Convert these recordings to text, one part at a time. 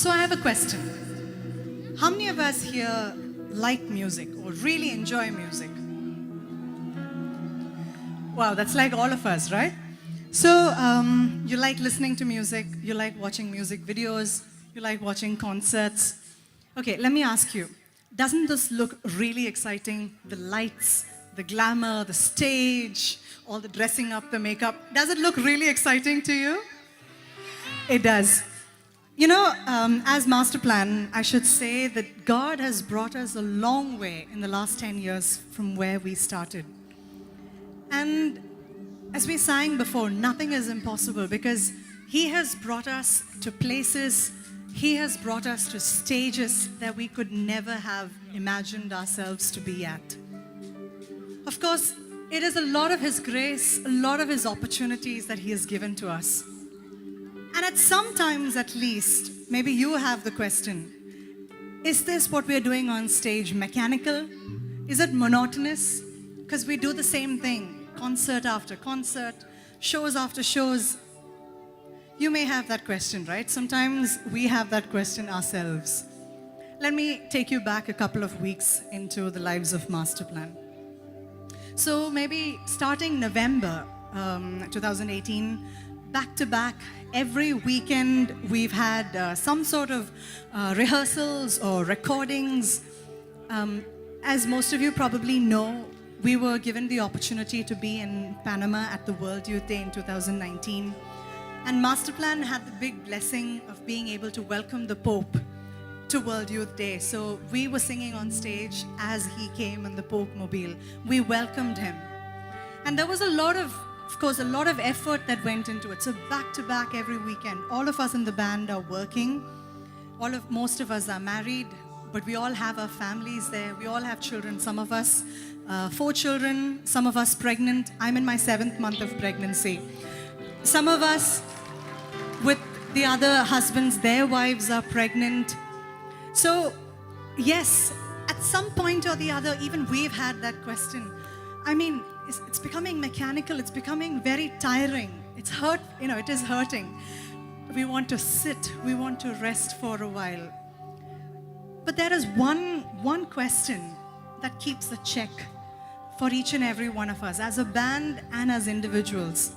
So I have a question. How many of us here like music or really enjoy music? Wow, that's like all of us, right? So you like listening to music, you like watching music videos, you like watching concerts. Okay, let me ask you, doesn't this look really exciting? The lights, the glamour, the stage, all the dressing up, the makeup. Does it look really exciting to you? It does. You know, as Masterplan, I should say that God has brought us a long way in the last 10 years from where we started. And as we sang before, nothing is impossible because He has brought us to places, He has brought us to stages that we could never have imagined ourselves to be at. Of course, it is a lot of His grace, a lot of His opportunities that He has given to us. And at some times at least, maybe you have the question, is this what we're doing on stage mechanical? Is it monotonous? Because we do the same thing, concert after concert, shows after shows. You may have that question, right? Sometimes we have that question ourselves. Let me take you back a couple of weeks into the lives of Masterplan. So maybe starting November 2018, back to back, every weekend we've had some sort of rehearsals or recordings. As most of you probably know, we were given the opportunity to be in Panama at the World Youth Day in 2019. And Masterplan had the big blessing of being able to welcome the Pope to World Youth Day. So we were singing on stage as he came in the Pope Mobile. We welcomed him. And there was a lot of course, a lot of effort that went into it. So back to back every weekend. All of us in the band are working. Most of us are married, but we all have our families there. We all have children. Some of us, 4 children. Some of us pregnant. I'm in my 7th month of pregnancy. Some of us with the other husbands, their wives are pregnant. So yes, at some point or the other, even we've had that question. I mean, it's becoming mechanical, it's becoming very tiring. It's it is hurting. We want to sit, we want to rest for a while. But there is one question that keeps the check for each and every one of us, as a band and as individuals.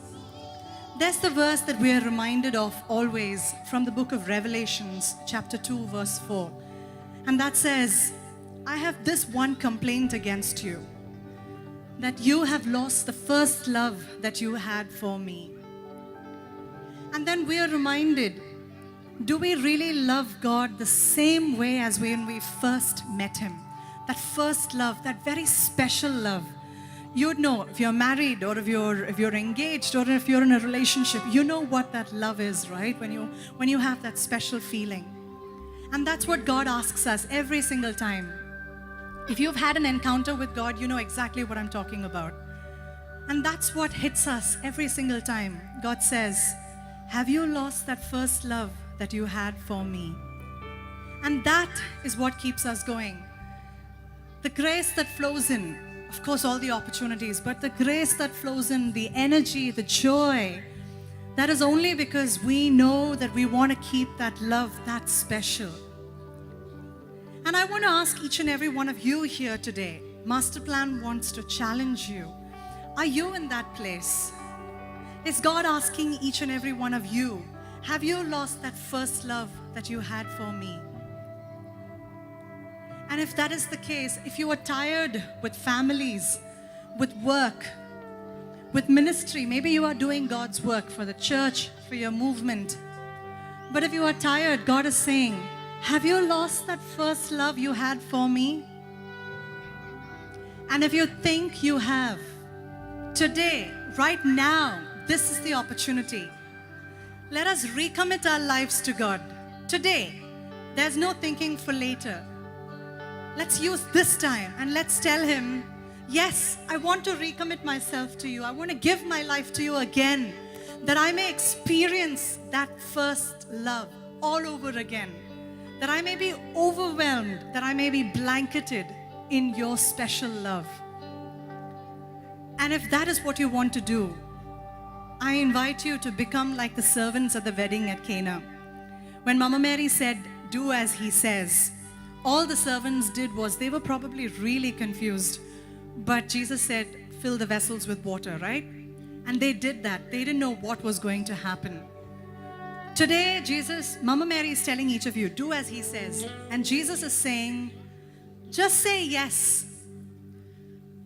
There's the verse that we are reminded of always from the book of Revelations, chapter 2, verse 4. And that says, I have this one complaint against you, that you have lost the first love that you had for me. And then we are reminded, do we really love God the same way as when we first met Him? That first love, that very special love. You'd know if you're married or if you're engaged or if you're in a relationship, you know what that love is, right? When you have that special feeling. And that's what God asks us every single time. If you've had an encounter with God, you know exactly what I'm talking about. And that's what hits us every single time. God says, have you lost that first love that you had for me? And that is what keeps us going. The grace that flows in, of course, all the opportunities, but the grace that flows in, the energy, the joy, that is only because we know that we want to keep that love that special. And I want to ask each and every one of you here today, Masterplan wants to challenge you. Are you in that place? Is God asking each and every one of you, have you lost that first love that you had for me? And if that is the case, if you are tired with families, with work, with ministry, maybe you are doing God's work for the church, for your movement. But if you are tired, God is saying, have you lost that first love you had for me? And if you think you have, today, right now, this is the opportunity. Let us recommit our lives to God. Today, there's no thinking for later. Let's use this time and let's tell Him, yes, I want to recommit myself to you. I want to give my life to you again, that I may experience that first love all over again. That I may be overwhelmed, that I may be blanketed in your special love. And if that is what you want to do, I invite you to become like the servants at the wedding at Cana. When Mama Mary said, do as he says. All the servants did was they were probably really confused. But Jesus said, fill the vessels with water, right? And they did that. They didn't know what was going to happen. Today, Mama Mary is telling each of you, do as he says. And Jesus is saying, just say yes.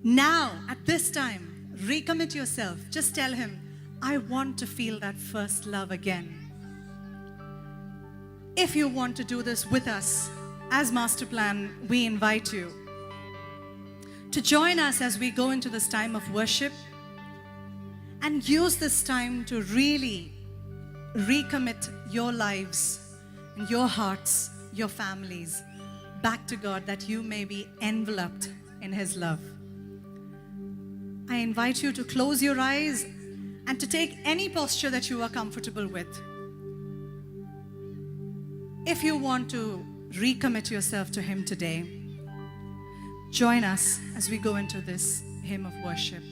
Now, at this time, recommit yourself. Just tell him, I want to feel that first love again. If you want to do this with us, as Masterplan, we invite you to join us as we go into this time of worship and use this time to really recommit your lives and your hearts, your families back to God, that you may be enveloped in his love. I invite you to close your eyes and to take any posture that you are comfortable with. If you want to recommit yourself to him today, join us as we go into this hymn of worship.